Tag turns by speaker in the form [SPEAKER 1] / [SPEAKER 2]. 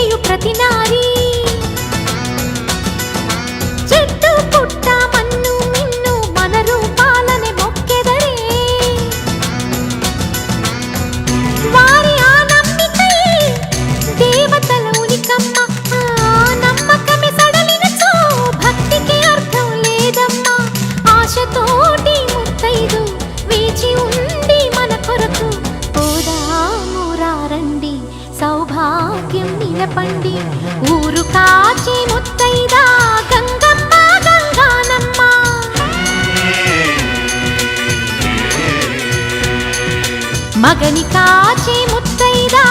[SPEAKER 1] చేయు ప్రతి నారీ చెట్టు పుట్ట మన్ను మిన్ను మన రూపాలనే మొక్కెదరే వారి ఆ నమ్మికై దేవతల ఉనికమ్మ నమ్మకమే సడలినచో భక్తికి అర్థం లేదమ్మా ఆశతోటి ముత్తైదు వేచి ఉంది మన కొరకు పోదామురారండి సౌభాగ్యం నిలపండి ఊరు కాచి ముత్తైదా గంగమ్మ గంగానమ్మ మగని కాచి ముత్తైదా